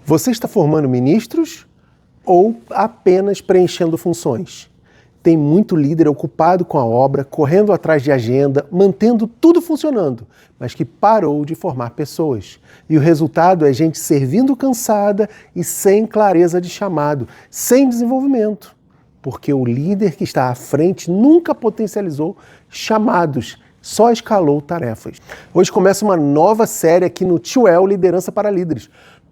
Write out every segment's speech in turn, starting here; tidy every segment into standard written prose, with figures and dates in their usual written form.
Você está formando ministros ou apenas preenchendo funções? Tem muito líder ocupado com a obra, correndo atrás de agenda, mantendo tudo funcionando, mas que parou de formar pessoas. E o resultado é gente servindo cansada e sem clareza de chamado, sem desenvolvimento. Porque o líder que está à frente nunca potencializou chamados, só escalou tarefas. Hoje começa uma nova série aqui no Tio Liderança para Líderes,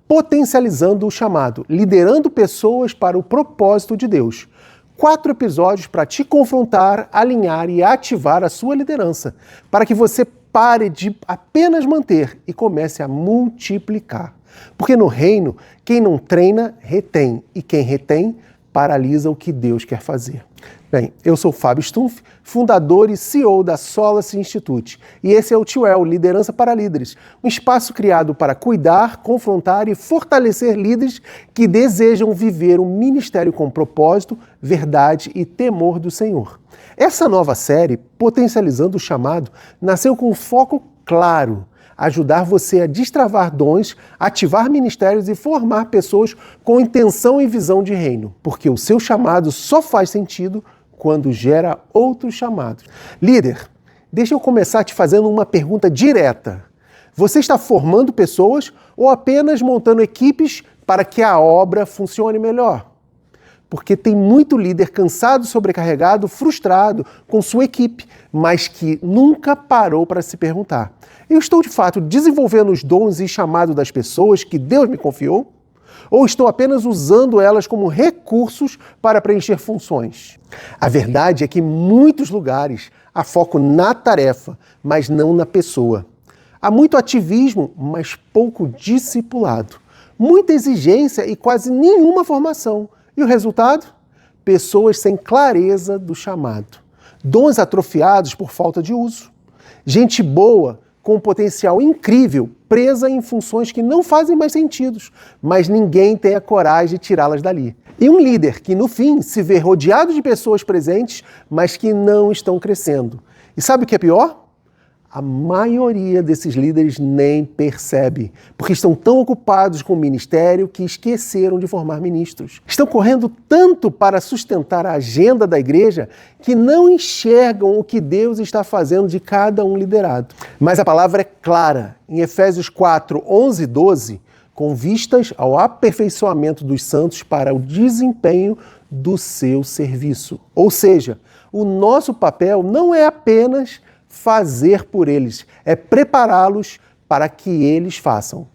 potencializando o chamado, liderando pessoas para o propósito de Deus. 4 episódios para te confrontar, alinhar e ativar a sua liderança, para que você pare de apenas manter e comece a multiplicar. Porque no reino, quem não treina, retém, e quem retém, paralisa o que Deus quer fazer. Bem, eu sou Fábio Stumpf, fundador e CEO da Solace Institute, e esse é o Tio Liderança para Líderes, um espaço criado para cuidar, confrontar e fortalecer líderes que desejam viver um ministério com propósito, verdade e temor do Senhor. Essa nova série, Potencializando o Chamado, nasceu com um foco claro: ajudar você a destravar dons, ativar ministérios e formar pessoas com intenção e visão de reino. Porque o seu chamado só faz sentido quando gera outros chamados. Líder, deixa eu começar te fazendo uma pergunta direta. Você está formando pessoas ou apenas montando equipes para que a obra funcione melhor? Porque tem muito líder cansado, sobrecarregado, frustrado com sua equipe, mas que nunca parou para se perguntar: eu estou de fato desenvolvendo os dons e chamado das pessoas que Deus me confiou? Ou estou apenas usando elas como recursos para preencher funções? A verdade é que em muitos lugares há foco na tarefa, mas não na pessoa. Há muito ativismo, mas pouco discipulado. Muita exigência e quase nenhuma formação. E o resultado? Pessoas sem clareza do chamado. Dons atrofiados por falta de uso. Gente boa, com um potencial incrível, presa em funções que não fazem mais sentido, mas ninguém tem a coragem de tirá-las dali. E um líder que, no fim, se vê rodeado de pessoas presentes, mas que não estão crescendo. E sabe o que é pior? A maioria desses líderes nem percebe, porque estão tão ocupados com o ministério que esqueceram de formar ministros. Estão correndo tanto para sustentar a agenda da igreja que não enxergam o que Deus está fazendo de cada um liderado. Mas a palavra é clara. Em Efésios 4, 11 e 12, com vistas ao aperfeiçoamento dos santos para o desempenho do seu serviço. Ou seja, o nosso papel não é apenas fazer por eles, é prepará-los para que eles façam.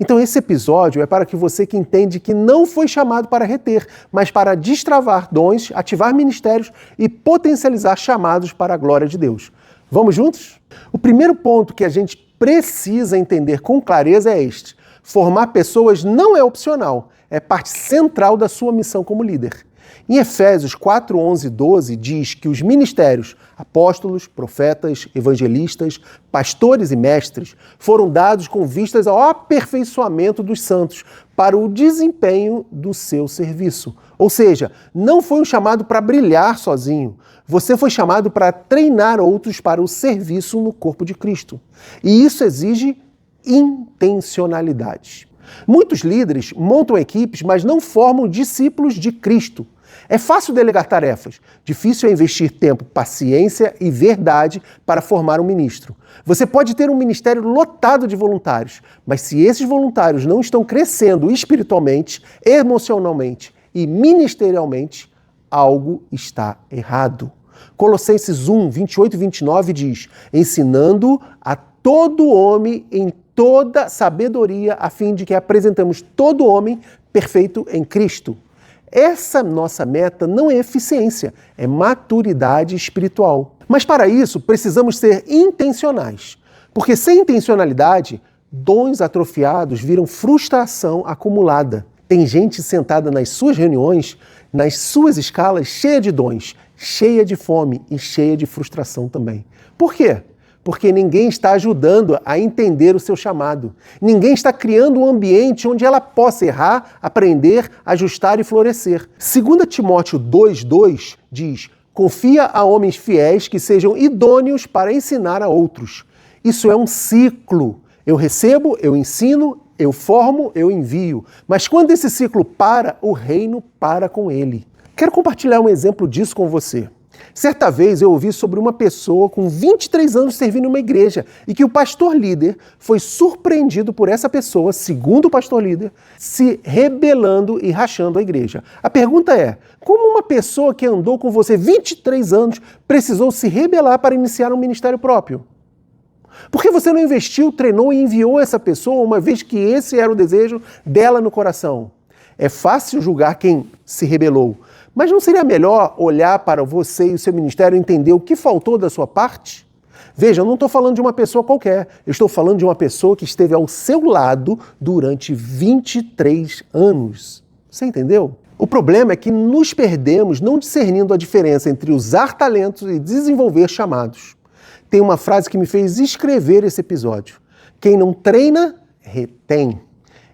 Então esse episódio é para que você que entende que não foi chamado para reter, mas para destravar dons, ativar ministérios e potencializar chamados para a glória de Deus. Vamos juntos? O primeiro ponto que a gente precisa entender com clareza é este: formar pessoas não é opcional, é parte central da sua missão como líder. Em Efésios 4, 11 e 12 diz que os ministérios, apóstolos, profetas, evangelistas, pastores e mestres, foram dados com vistas ao aperfeiçoamento dos santos para o desempenho do seu serviço. Ou seja, não foi um chamado para brilhar sozinho. Você foi chamado para treinar outros para o serviço no corpo de Cristo. E isso exige intencionalidade. Muitos líderes montam equipes, mas não formam discípulos de Cristo. É fácil delegar tarefas, difícil é investir tempo, paciência e verdade para formar um ministro. Você pode ter um ministério lotado de voluntários, mas se esses voluntários não estão crescendo espiritualmente, emocionalmente e ministerialmente, algo está errado. Colossenses 1, 28 e 29 diz: ensinando a todo homem em toda sabedoria, a fim de que apresentemos todo homem perfeito em Cristo. Essa nossa meta não é eficiência, é maturidade espiritual. Mas para isso, precisamos ser intencionais. Porque sem intencionalidade, dons atrofiados viram frustração acumulada. Tem gente sentada nas suas reuniões, nas suas escalas, cheia de dons, cheia de fome e cheia de frustração também. Por quê? Porque ninguém está ajudando a entender o seu chamado. Ninguém está criando um ambiente onde ela possa errar, aprender, ajustar e florescer. 2 Timóteo 2,2 diz: confia a homens fiéis que sejam idôneos para ensinar a outros. Isso é um ciclo. Eu recebo, eu ensino, eu formo, eu envio. Mas quando esse ciclo para, o reino para com ele. Quero compartilhar um exemplo disso com você. Certa vez eu ouvi sobre uma pessoa com 23 anos servindo em uma igreja e que o pastor líder foi surpreendido por essa pessoa, segundo o pastor líder, se rebelando e rachando a igreja. A pergunta é, como uma pessoa que andou com você 23 anos precisou se rebelar para iniciar um ministério próprio? Por que você não investiu, treinou e enviou essa pessoa, uma vez que esse era o desejo dela no coração? É fácil julgar quem se rebelou, mas não seria melhor olhar para você e o seu ministério e entender o que faltou da sua parte? Veja, eu não estou falando de uma pessoa qualquer, eu estou falando de uma pessoa que esteve ao seu lado durante 23 anos. Você entendeu? O problema é que nos perdemos não discernindo a diferença entre usar talentos e desenvolver chamados. Tem uma frase que me fez escrever esse episódio. Quem não treina, retém.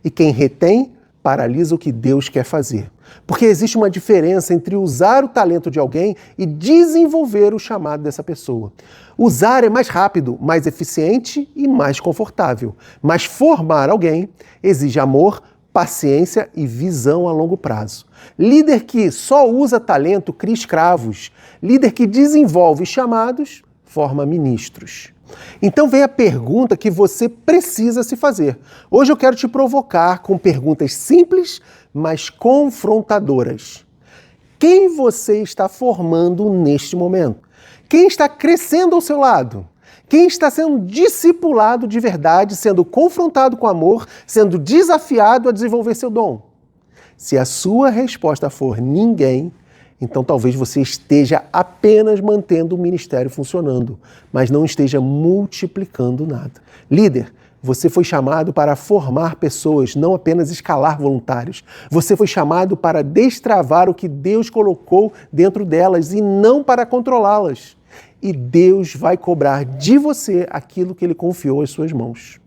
E quem retém, paralisa o que Deus quer fazer. Porque existe uma diferença entre usar o talento de alguém e desenvolver o chamado dessa pessoa. Usar é mais rápido, mais eficiente e mais confortável. Mas formar alguém exige amor, paciência e visão a longo prazo. Líder que só usa talento cria escravos. Líder que desenvolve chamados forma ministros. Então vem a pergunta que você precisa se fazer. Hoje eu quero te provocar com perguntas simples, mas confrontadoras. Quem você está formando neste momento? Quem está crescendo ao seu lado? Quem está sendo discipulado de verdade, sendo confrontado com amor, sendo desafiado a desenvolver seu dom? Se a sua resposta for ninguém, então talvez você esteja apenas mantendo o ministério funcionando, mas não esteja multiplicando nada. Líder, você foi chamado para formar pessoas, não apenas escalar voluntários. Você foi chamado para destravar o que Deus colocou dentro delas e não para controlá-las. E Deus vai cobrar de você aquilo que Ele confiou às suas mãos.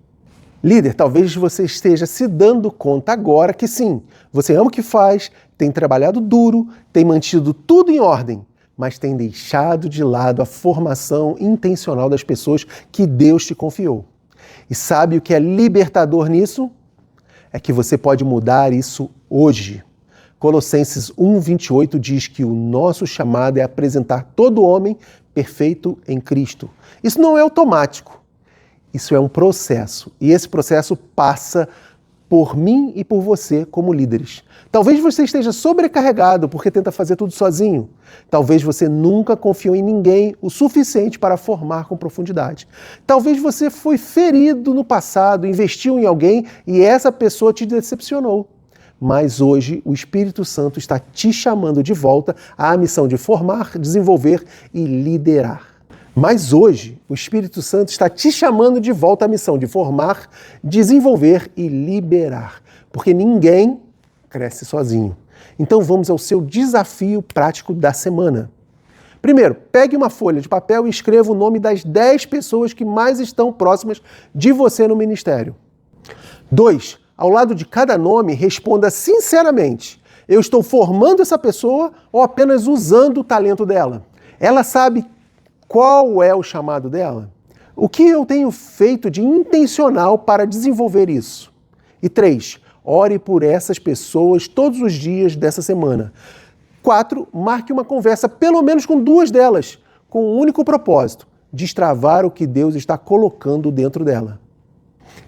Líder, talvez você esteja se dando conta agora que sim, você ama o que faz, tem trabalhado duro, tem mantido tudo em ordem, mas tem deixado de lado a formação intencional das pessoas que Deus te confiou. E sabe o que é libertador nisso? É que você pode mudar isso hoje. Colossenses 1:28 diz que o nosso chamado é apresentar todo homem perfeito em Cristo. Isso não é automático. Isso é um processo, e esse processo passa por mim e por você como líderes. Talvez você esteja sobrecarregado porque tenta fazer tudo sozinho. Talvez você nunca confiou em ninguém o suficiente para formar com profundidade. Talvez você foi ferido no passado, investiu em alguém e essa pessoa te decepcionou. Mas hoje o Espírito Santo está te chamando de volta à missão de formar, desenvolver e liderar. Mas hoje, o Espírito Santo está te chamando de volta à missão de formar, desenvolver e liberar. Porque ninguém cresce sozinho. Então vamos ao seu desafio prático da semana. Primeiro, pegue uma folha de papel e escreva o nome das 10 pessoas que mais estão próximas de você no ministério. 2, ao lado de cada nome, responda sinceramente: eu estou formando essa pessoa ou apenas usando o talento dela? Ela sabe qual é o chamado dela? O que eu tenho feito de intencional para desenvolver isso? E 3, ore por essas pessoas todos os dias dessa semana. 4, marque uma conversa pelo menos com 2 delas, com um único propósito: destravar o que Deus está colocando dentro dela.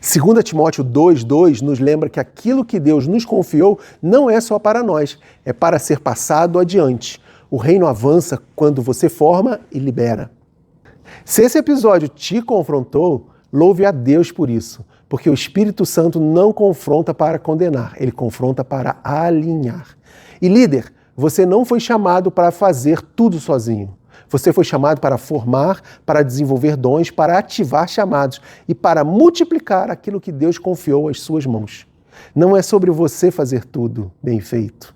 2 Timóteo 2:2 nos lembra que aquilo que Deus nos confiou não é só para nós, é para ser passado adiante. O reino avança quando você forma e libera. Se esse episódio te confrontou, louve a Deus por isso, porque o Espírito Santo não confronta para condenar, ele confronta para alinhar. E líder, você não foi chamado para fazer tudo sozinho. Você foi chamado para formar, para desenvolver dons, para ativar chamados e para multiplicar aquilo que Deus confiou às suas mãos. Não é sobre você fazer tudo bem feito.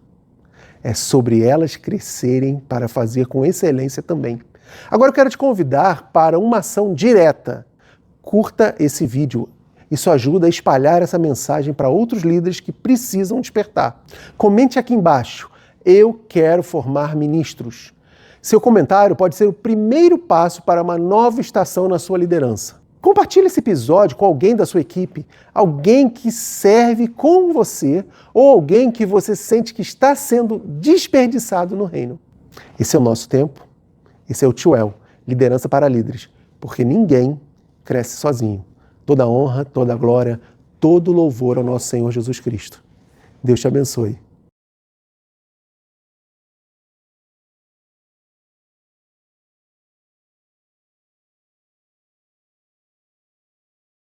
É sobre elas crescerem para fazer com excelência também. Agora eu quero te convidar para uma ação direta. Curta esse vídeo. Isso ajuda a espalhar essa mensagem para outros líderes que precisam despertar. Comente aqui embaixo: eu quero formar ministros. Seu comentário pode ser o primeiro passo para uma nova estação na sua liderança. Compartilhe esse episódio com alguém da sua equipe, alguém que serve com você ou alguém que você sente que está sendo desperdiçado no reino. Esse é o nosso tempo, esse é o Tio, liderança para líderes, porque ninguém cresce sozinho. Toda honra, toda glória, todo louvor ao nosso Senhor Jesus Cristo. Deus te abençoe.